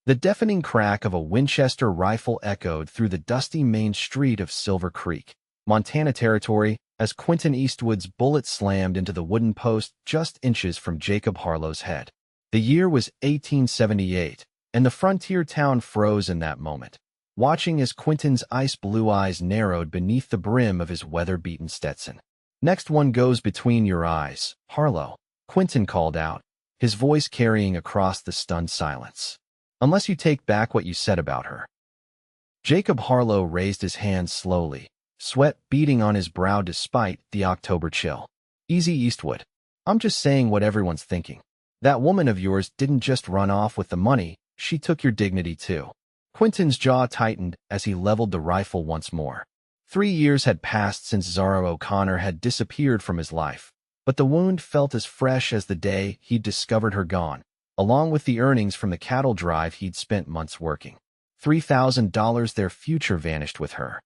The deafening crack of a Winchester rifle echoed through the dusty main street of Silver Creek, Montana Territory, as Quentin Eastwood's bullet slammed into the wooden post just inches from Jacob Harlow's head. The year was 1878, and the frontier town froze in that moment, watching as Quentin's ice-blue eyes narrowed beneath the brim of his weather-beaten Stetson. "Next one goes between your eyes, Harlow," Quentin called out, his voice carrying across the stunned silence. "Unless you take back what you said about her." Jacob Harlow raised his hand slowly, sweat beading on his brow despite the October chill. "Easy, Eastwood. I'm just saying what everyone's thinking. That woman of yours didn't just run off with the money, she took your dignity too." Quentin's jaw tightened as he leveled the rifle once more. 3 years had passed since Zara O'Connor had disappeared from his life, but the wound felt as fresh as the day he'd discovered her gone, along with the earnings from the cattle drive he'd spent months working. $3,000, their future vanished with her.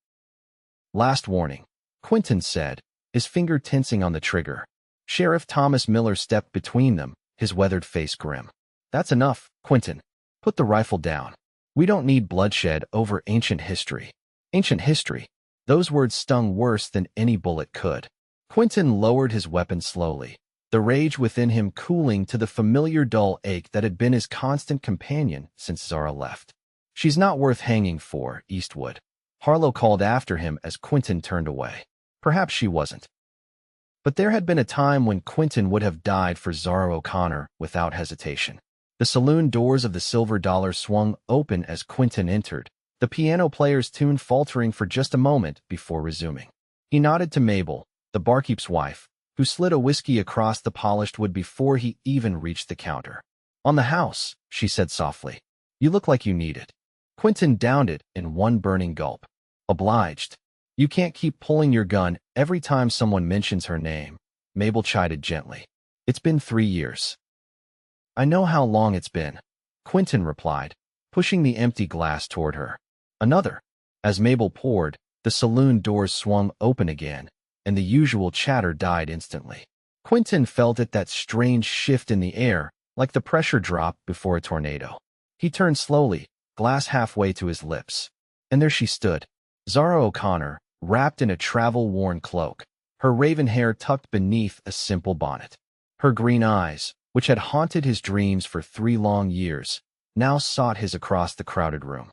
"Last warning," Quentin said, his finger tensing on the trigger. Sheriff Thomas Miller stepped between them, his weathered face grim. "That's enough, Quentin. Put the rifle down. We don't need bloodshed over ancient history." Ancient history. Those words stung worse than any bullet could. Quentin lowered his weapon slowly, the rage within him cooling to the familiar dull ache that had been his constant companion since Zara left. "She's not worth hanging for, Eastwood," Harlow called after him as Quentin turned away. Perhaps she wasn't. But there had been a time when Quentin would have died for Zara O'Connor without hesitation. The saloon doors of the Silver Dollar swung open as Quentin entered, the piano player's tune faltering for just a moment before resuming. He nodded to Mabel, the barkeep's wife, who slid a whiskey across the polished wood before he even reached the counter. "On the house," she said softly. "You look like you need it." Quentin downed it in one burning gulp. "Obliged." "You can't keep pulling your gun every time someone mentions her name," Mabel chided gently. "It's been 3 years." "I know how long it's been," Quentin replied, pushing the empty glass toward her. "Another." As Mabel poured, the saloon doors swung open again, and the usual chatter died instantly. Quentin felt it, that strange shift in the air, like the pressure drop before a tornado. He turned slowly, glass halfway to his lips. And there she stood, Zara O'Connor, wrapped in a travel-worn cloak, her raven hair tucked beneath a simple bonnet. Her green eyes, which had haunted his dreams for 3 long years, now sought his across the crowded room.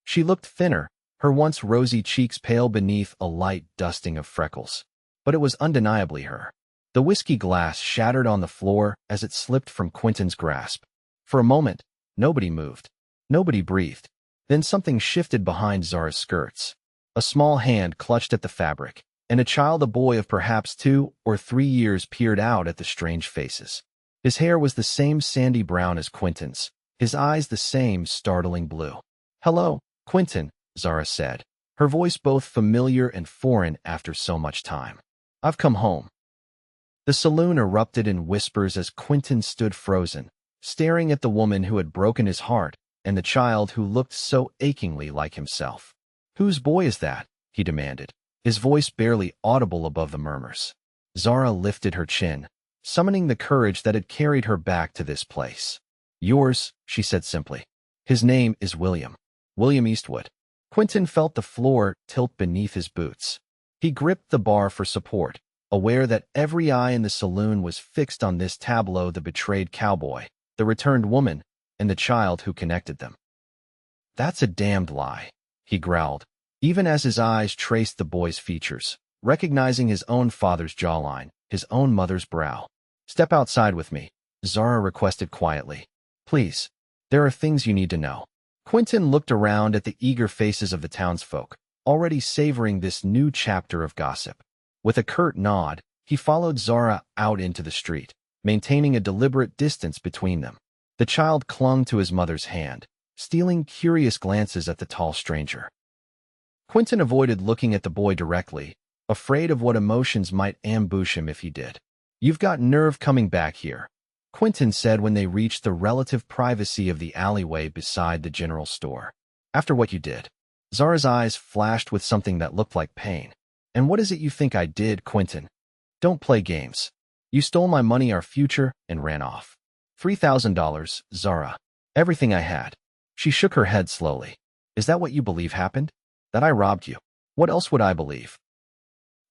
She looked thinner, her once rosy cheeks pale beneath a light dusting of freckles. But it was undeniably her. The whiskey glass shattered on the floor as it slipped from Quentin's grasp. For a moment, nobody moved. Nobody breathed. Then something shifted behind Zara's skirts. A small hand clutched at the fabric, and a boy of perhaps 2 or 3 years peered out at the strange faces. His hair was the same sandy brown as Quentin's, his eyes the same startling blue. "Hello, Quentin," Zara said, her voice both familiar and foreign after so much time. "I've come home." The saloon erupted in whispers as Quentin stood frozen, staring at the woman who had broken his heart and the child who looked so achingly like himself. "Whose boy is that?" he demanded, his voice barely audible above the murmurs. Zara lifted her chin, summoning the courage that had carried her back to this place. "Yours," she said simply. "His name is William. William Eastwood." Quentin felt the floor tilt beneath his boots. He gripped the bar for support, aware that every eye in the saloon was fixed on this tableau: the betrayed cowboy, the returned woman, and the child who connected them. "That's a damned lie," he growled, even as his eyes traced the boy's features, recognizing his own father's jawline, his own mother's brow. "Step outside with me," Zara requested quietly. "Please. There are things you need to know." Quentin looked around at the eager faces of the townsfolk, already savoring this new chapter of gossip. With a curt nod, he followed Zara out into the street, maintaining a deliberate distance between them. The child clung to his mother's hand, stealing curious glances at the tall stranger. Quentin avoided looking at the boy directly, afraid of what emotions might ambush him if he did. "You've got nerve coming back here," Quentin said when they reached the relative privacy of the alleyway beside the general store. "After what you did." Zara's eyes flashed with something that looked like pain. "And what is it you think I did, Quentin? Don't play games. You stole my money, our future, and ran off. $3,000, Zara. Everything I had. She shook her head slowly. Is that what you believe happened? That I robbed you? What else would I believe?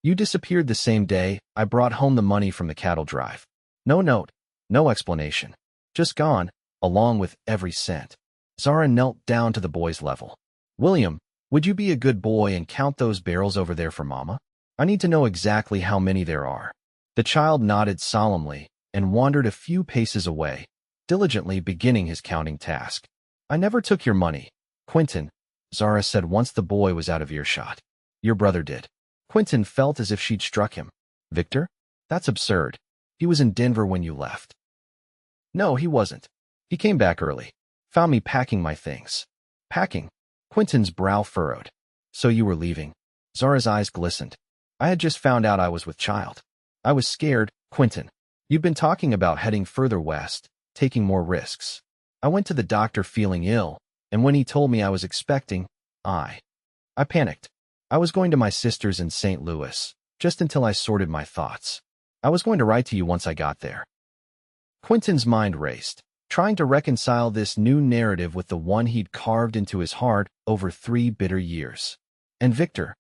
You disappeared the same day I brought home the money from the cattle drive. No note, no explanation. Just gone, along with every cent. Zara knelt down to the boy's level. William, would you be a good boy and count those barrels over there for Mama? I need to know exactly how many there are. The child nodded solemnly and wandered a few paces away, diligently beginning his counting task. I never took your money, Quentin, Zara said once the boy was out of earshot. Your brother did. Quentin felt as if she'd struck him. Victor? That's absurd. He was in Denver when you left. No, he wasn't. He came back early. Found me packing my things. Packing? Quentin's brow furrowed. So you were leaving? Zara's eyes glistened. I had just found out I was with child. I was scared, Quentin. You'd been talking about heading further west, taking more risks. I went to the doctor feeling ill, and when he told me I was expecting, I panicked. I was going to my sister's in St. Louis, just until I sorted my thoughts. I was going to write to you once I got there. Quentin's mind raced, trying to reconcile this new narrative with the one he'd carved into his heart over 3 bitter years. And Victor.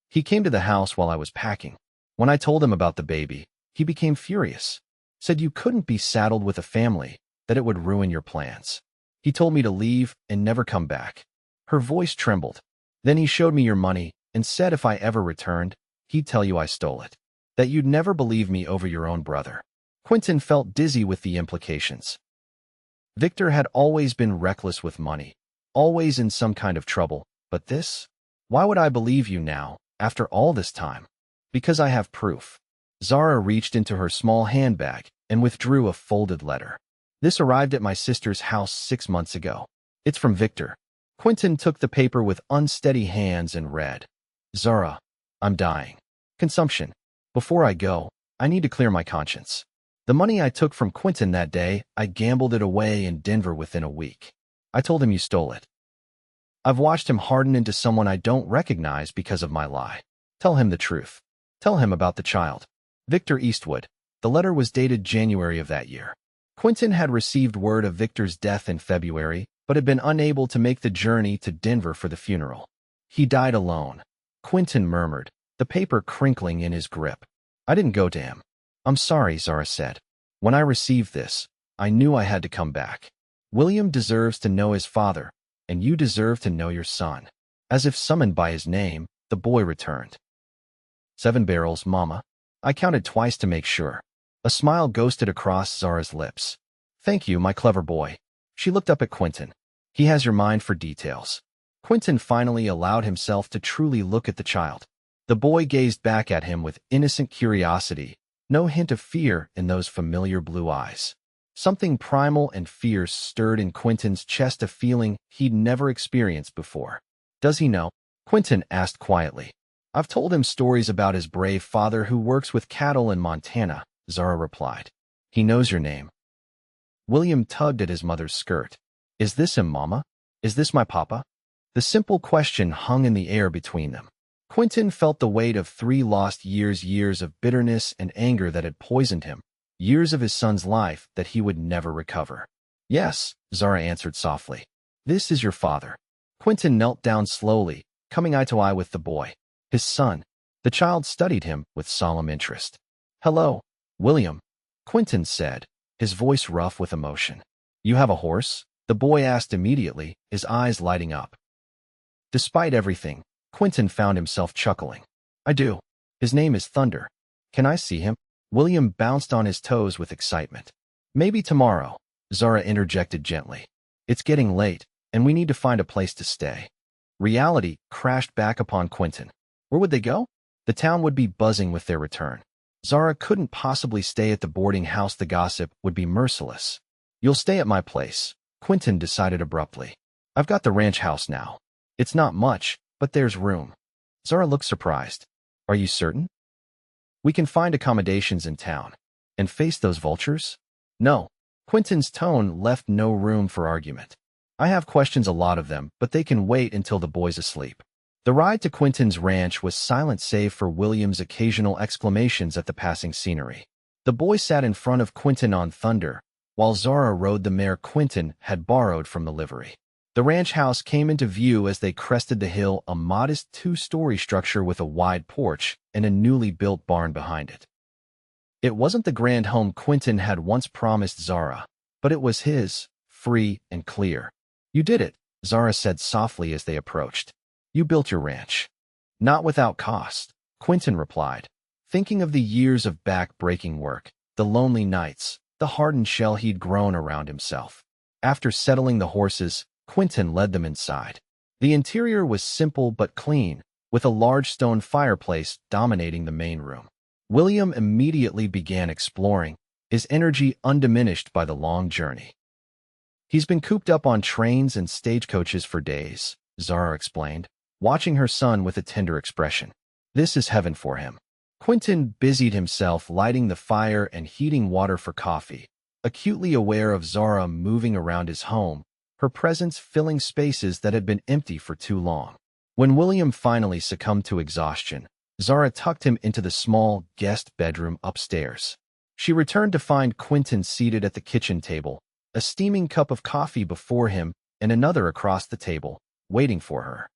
He came to the house while I was packing. When I told him about the baby, he became furious. Said you couldn't be saddled with a family, that it would ruin your plans. He told me to leave and never come back. Her voice trembled. Then he showed me your money and said if I ever returned, he'd tell you I stole it. That you'd never believe me over your own brother. Quentin felt dizzy with the implications. Victor had always been reckless with money, always in some kind of trouble, but this? Why would I believe you now, after all this time? Because I have proof. Zara reached into her small handbag and withdrew a folded letter. This arrived at my sister's house 6 months ago. It's from Victor. Quentin took the paper with unsteady hands and read. Zara, I'm dying. Consumption. Before I go, I need to clear my conscience. The money I took from Quentin that day, I gambled it away in Denver within a week. I told him you stole it. I've watched him harden into someone I don't recognize because of my lie. Tell him the truth. Tell him about the child. Victor Eastwood. The letter was dated January of that year. Quentin had received word of Victor's death in February, but had been unable to make the journey to Denver for the funeral. He died alone. Quentin murmured, the paper crinkling in his grip. I didn't go to him. I'm sorry, Zara said. When I received this, I knew I had to come back. William deserves to know his father, and you deserve to know your son. As if summoned by his name, the boy returned. 7 barrels, Mama. I counted twice to make sure. A smile ghosted across Zara's lips. Thank you, my clever boy. She looked up at Quentin. He has your mind for details. Quentin finally allowed himself to truly look at the child. The boy gazed back at him with innocent curiosity, no hint of fear in those familiar blue eyes. Something primal and fierce stirred in Quentin's chest, a feeling he'd never experienced before. Does he know? Quentin asked quietly. I've told him stories about his brave father who works with cattle in Montana, Zara replied. He knows your name. William tugged at his mother's skirt. Is this him, Mama? Is this my papa? The simple question hung in the air between them. Quentin felt the weight of 3 lost years of bitterness and anger that had poisoned him, years of his son's life that he would never recover. Yes, Zara answered softly. This is your father. Quentin knelt down slowly, coming eye to eye with the boy, his son. The child studied him with solemn interest. Hello, William, Quentin said, his voice rough with emotion. You have a horse? The boy asked immediately, his eyes lighting up. Despite everything, Quentin found himself chuckling. I do. His name is Thunder. Can I see him? William bounced on his toes with excitement. Maybe tomorrow, Zara interjected gently. It's getting late, and we need to find a place to stay. Reality crashed back upon Quentin. Where would they go? The town would be buzzing with their return. Zara couldn't possibly stay at the boarding house. The gossip would be merciless. You'll stay at my place, Quentin decided abruptly. I've got the ranch house now. It's not much, but there's room. Zara looked surprised. Are you certain? We can find accommodations in town. And face those vultures? No. Quentin's tone left no room for argument. I have questions, a lot of them, but they can wait until the boy's asleep. The ride to Quentin's ranch was silent save for William's occasional exclamations at the passing scenery. The boy sat in front of Quentin on Thunder, while Zara rode the mare Quentin had borrowed from the livery. The ranch house came into view as they crested the hill, a modest two-story structure with a wide porch and a newly built barn behind it. It wasn't the grand home Quentin had once promised Zara, but it was his, free and clear. "You did it," Zara said softly as they approached. "You built your ranch." "Not without cost," Quentin replied, thinking of the years of back-breaking work, the lonely nights, the hardened shell he'd grown around himself. After settling the horses, Quentin led them inside. The interior was simple but clean, with a large stone fireplace dominating the main room. William immediately began exploring, his energy undiminished by the long journey. "He's been cooped up on trains and stagecoaches for days," Zara explained, watching her son with a tender expression. "This is heaven for him." Quentin busied himself lighting the fire and heating water for coffee, acutely aware of Zara moving around his home, her presence filling spaces that had been empty for too long. When William finally succumbed to exhaustion, Zara tucked him into the small guest bedroom upstairs. She returned to find Quentin seated at the kitchen table, a steaming cup of coffee before him and another across the table, waiting for her.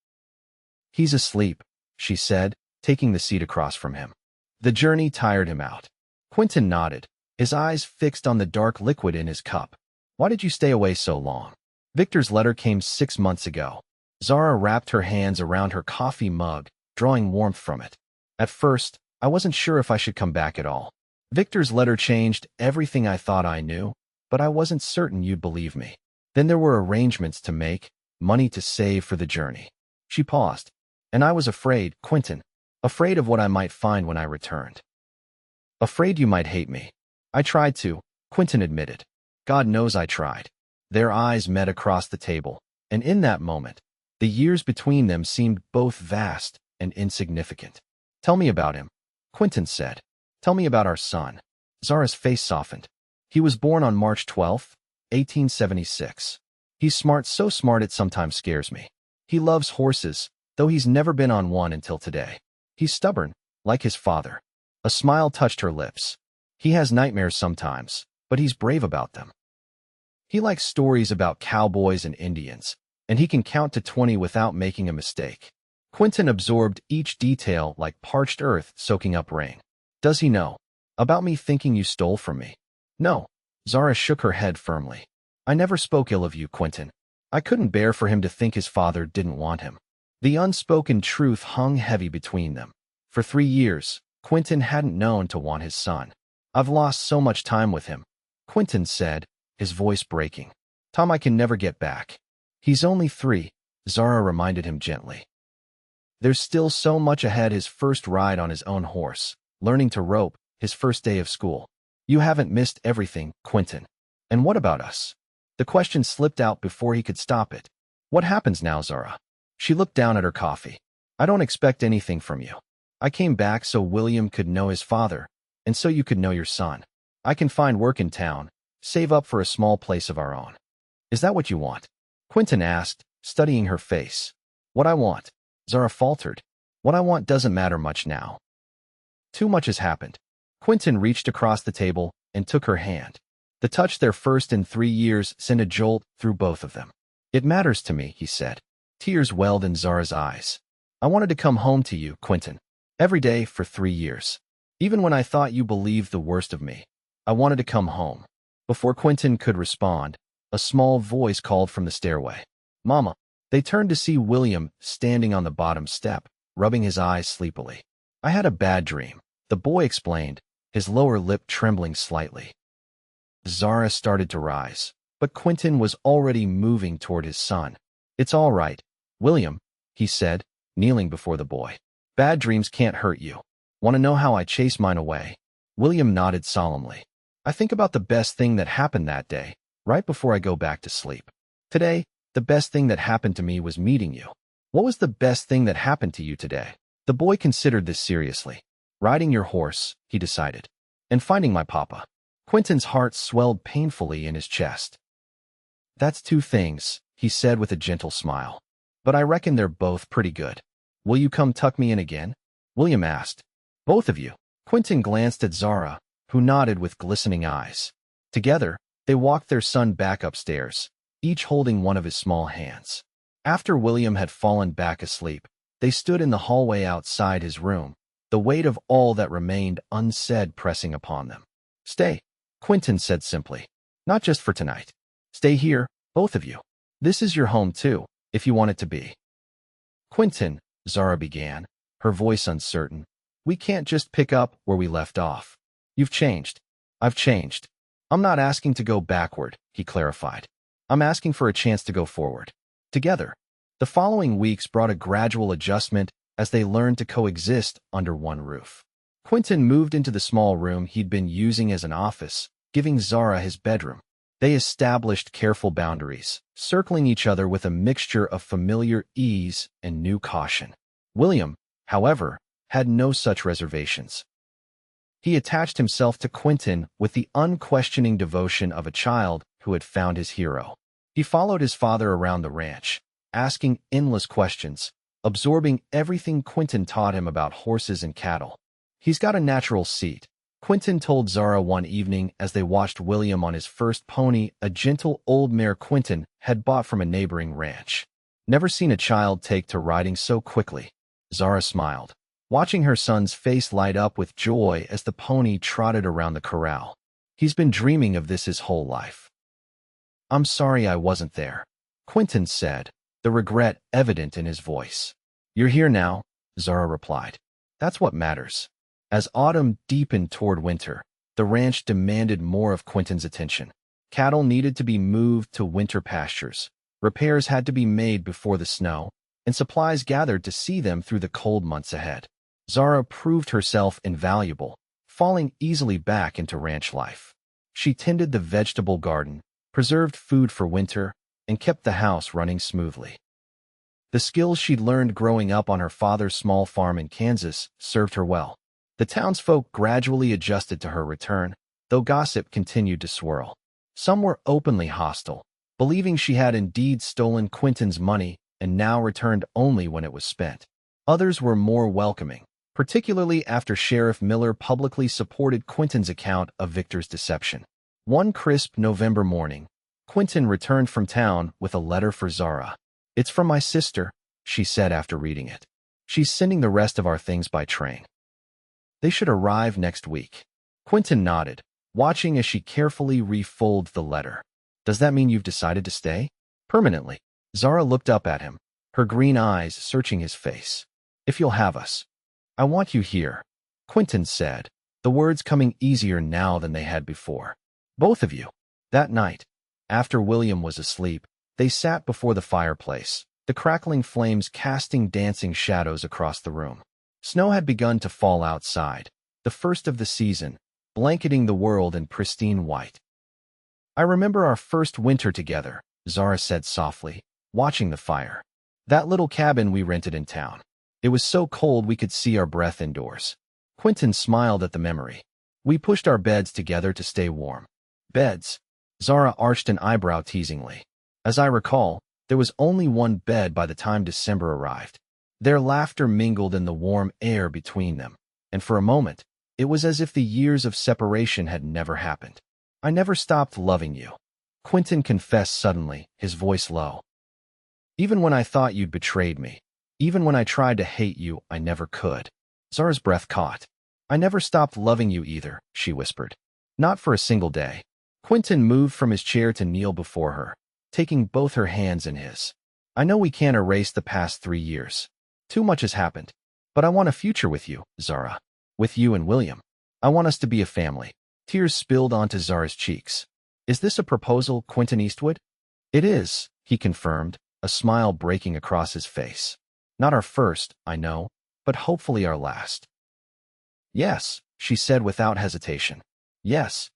"He's asleep," she said, taking the seat across from him. The journey tired him out. Quentin nodded, his eyes fixed on the dark liquid in his cup. "Why did you stay away so long?" "Victor's letter came 6 months ago." Zara wrapped her hands around her coffee mug, drawing warmth from it. "At first, I wasn't sure if I should come back at all. Victor's letter changed everything I thought I knew, but I wasn't certain you'd believe me. Then there were arrangements to make, money to save for the journey." She paused. "And I was afraid, Quentin, afraid of what I might find when I returned. Afraid you might hate me." "I tried to," Quentin admitted. "God knows I tried." Their eyes met across the table, and in that moment, the years between them seemed both vast and insignificant. "Tell me about him," Quentin said. "Tell me about our son." Zara's face softened. "He was born on March 12, 1876. He's smart, so smart it sometimes scares me. He loves horses, though he's never been on one until today. He's stubborn, like his father." A smile touched her lips. "He has nightmares sometimes, but he's brave about them. He likes stories about cowboys and Indians, and he can count to 20 without making a mistake." Quentin absorbed each detail like parched earth soaking up rain. "Does he know about me thinking you stole from me?" "No." Zara shook her head firmly. "I never spoke ill of you, Quentin. I couldn't bear for him to think his father didn't want him." The unspoken truth hung heavy between them. For 3 years, Quentin hadn't known to want his son. "I've lost so much time with him," Quentin said, his voice breaking. "Tom, I can never get back." "He's only 3, Zara reminded him gently. "There's still so much ahead: his first ride on his own horse, learning to rope, his first day of school." "You haven't missed everything, Quentin." "And what about us?" The question slipped out before he could stop it. "What happens now, Zara?" She looked down at her coffee. "I don't expect anything from you. I came back so William could know his father, and so you could know your son. I can find work in town, save up for a small place of our own." "Is that what you want?" Quentin asked, studying her face. "What I want," Zara faltered. "What I want doesn't matter much now. Too much has happened." Quentin reached across the table and took her hand. The touch, their first in 3 years, sent a jolt through both of them. "It matters to me," he said. Tears welled in Zara's eyes. "I wanted to come home to you, Quentin. Every day for 3 years. Even when I thought you believed the worst of me. I wanted to come home." Before Quentin could respond, a small voice called from the stairway. "Mama." They turned to see William standing on the bottom step, rubbing his eyes sleepily. "I had a bad dream," the boy explained, his lower lip trembling slightly. Zara started to rise, but Quentin was already moving toward his son. "It's all right, William," he said, kneeling before the boy. "Bad dreams can't hurt you. Want to know how I chase mine away?" William nodded solemnly. "I think about the best thing that happened that day, right before I go back to sleep. Today, the best thing that happened to me was meeting you." "What was the best thing that happened to you today?" The boy considered this seriously. "Riding your horse," he decided, "and finding my papa." Quentin's heart swelled painfully in his chest. "That's 2 things," he said with a gentle smile. "But I reckon they're both pretty good. Will you come tuck me in again?" William asked. "Both of you?" Quentin glanced at Zara, who nodded with glistening eyes. Together, they walked their son back upstairs, each holding one of his small hands. After William had fallen back asleep, they stood in the hallway outside his room, the weight of all that remained unsaid pressing upon them. "Stay," Quentin said simply. "Not just for tonight. Stay here, both of you. This is your home too, if you want it to be." "Quentin," Zara began, her voice uncertain, "we can't just pick up where we left off. You've changed. I've changed. I'm not asking to go backward," he clarified. "I'm asking for a chance to go forward. Together." The following weeks brought a gradual adjustment as they learned to coexist under one roof. Quentin moved into the small room he'd been using as an office, giving Zara his bedroom. They established careful boundaries, circling each other with a mixture of familiar ease and new caution. William, however, had no such reservations. He attached himself to Quentin with the unquestioning devotion of a child who had found his hero. He followed his father around the ranch, asking endless questions, absorbing everything Quentin taught him about horses and cattle. "He's got a natural seat," Quentin told Zara one evening as they watched William on his first pony, a gentle old mare Quentin had bought from a neighboring ranch. "Never seen a child take to riding so quickly." Zara smiled, watching her son's face light up with joy as the pony trotted around the corral. "He's been dreaming of this his whole life." "I'm sorry I wasn't there," Quentin said, the regret evident in his voice. "You're here now," Zara replied. "That's what matters." As autumn deepened toward winter, the ranch demanded more of Quentin's attention. Cattle needed to be moved to winter pastures, repairs had to be made before the snow, and supplies gathered to see them through the cold months ahead. Zara proved herself invaluable, falling easily back into ranch life. She tended the vegetable garden, preserved food for winter, and kept the house running smoothly. The skills she'd learned growing up on her father's small farm in Kansas served her well. The townsfolk gradually adjusted to her return, though gossip continued to swirl. Some were openly hostile, believing she had indeed stolen Quentin's money and now returned only when it was spent. Others were more welcoming, particularly after Sheriff Miller publicly supported Quentin's account of Victor's deception. One crisp November morning, Quentin returned from town with a letter for Zara. "It's from my sister," she said after reading it. "She's sending the rest of our things by train. They should arrive next week." Quentin nodded, watching as she carefully refolded the letter. "Does that mean you've decided to stay? Permanently?" Zara looked up at him, her green eyes searching his face. "If you'll have us." "I want you here," Quentin said, the words coming easier now than they had before. "Both of you." That night, after William was asleep, they sat before the fireplace, the crackling flames casting dancing shadows across the room. Snow had begun to fall outside, the first of the season, blanketing the world in pristine white. "I remember our first winter together," Zara said softly, watching the fire. "That little cabin we rented in town. It was so cold we could see our breath indoors." Quentin smiled at the memory. "We pushed our beds together to stay warm." "Beds?" Zara arched an eyebrow teasingly. "As I recall, there was only one bed by the time December arrived." Their laughter mingled in the warm air between them, and for a moment, it was as if the years of separation had never happened. "I never stopped loving you," Quentin confessed suddenly, his voice low. "Even when I thought you'd betrayed me, even when I tried to hate you, I never could." Zara's breath caught. "I never stopped loving you either," she whispered. "Not for a single day." Quentin moved from his chair to kneel before her, taking both her hands in his. "I know we can't erase the past 3 years. Too much has happened. But I want a future with you, Zara. With you and William. I want us to be a family." Tears spilled onto Zara's cheeks. "Is this a proposal, Quentin Eastwood?" "It is," he confirmed, a smile breaking across his face. "Not our first, I know, but hopefully our last." "Yes," she said without hesitation. "Yes."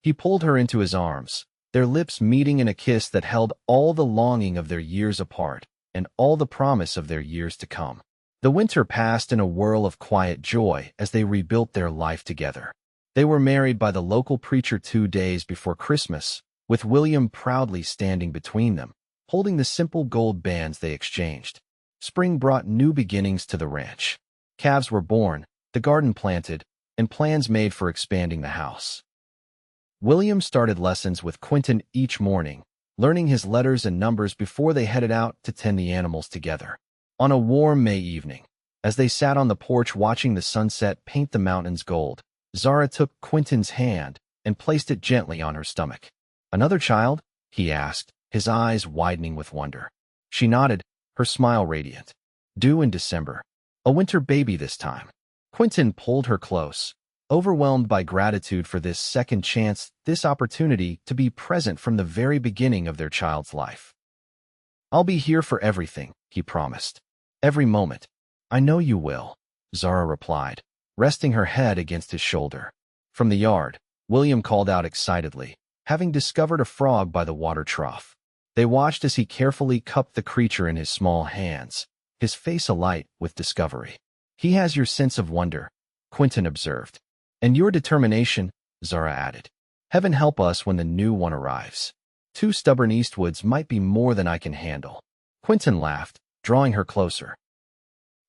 He pulled her into his arms, their lips meeting in a kiss that held all the longing of their years apart and all the promise of their years to come. The winter passed in a whirl of quiet joy as they rebuilt their life together. They were married by the local preacher 2 days before Christmas, with William proudly standing between them, holding the simple gold bands they exchanged. Spring brought new beginnings to the ranch. Calves were born, the garden planted, and plans made for expanding the house. William started lessons with Quentin each morning, learning his letters and numbers before they headed out to tend the animals together. On a warm May evening, as they sat on the porch watching the sunset paint the mountains gold, Zara took Quentin's hand and placed it gently on her stomach. "Another child?" he asked, his eyes widening with wonder. She nodded, her smile radiant. "Due in December. A winter baby this time." Quentin pulled her close, overwhelmed by gratitude for this second chance, this opportunity to be present from the very beginning of their child's life. "I'll be here for everything," he promised. "Every moment." "I know you will," Zara replied, resting her head against his shoulder. From the yard, William called out excitedly, having discovered a frog by the water trough. They watched as he carefully cupped the creature in his small hands, his face alight with discovery. "He has your sense of wonder," Quentin observed. "And your determination," Zara added. "Heaven help us when the new one arrives. 2 stubborn Eastwoods might be more than I can handle." Quentin laughed, drawing her closer.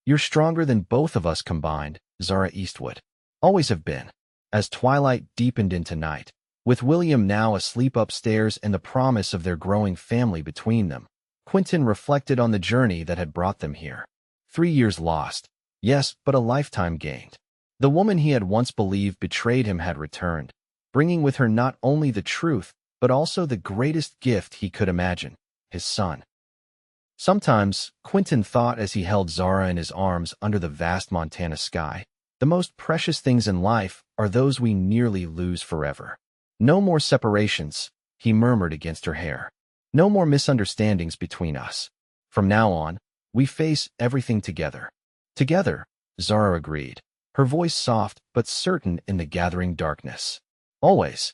"You're stronger than both of us combined, Zara Eastwood. Always have been." As twilight deepened into night, with William now asleep upstairs and the promise of their growing family between them, Quentin reflected on the journey that had brought them here. 3 years lost, yes, but a lifetime gained. The woman he had once believed betrayed him had returned, bringing with her not only the truth, but also the greatest gift he could imagine, his son. Sometimes, Quentin thought as he held Zara in his arms under the vast Montana sky, the most precious things in life are those we nearly lose forever. "No more separations," he murmured against her hair. "No more misunderstandings between us. From now on, we face everything together." "Together," Zara agreed, her voice soft but certain in the gathering darkness. "Always."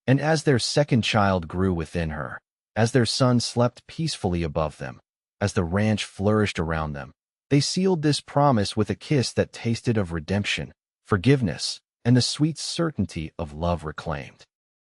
And as their second child grew within her, as their son slept peacefully above them, as the ranch flourished around them, they sealed this promise with a kiss that tasted of redemption, forgiveness, and the sweet certainty of love reclaimed.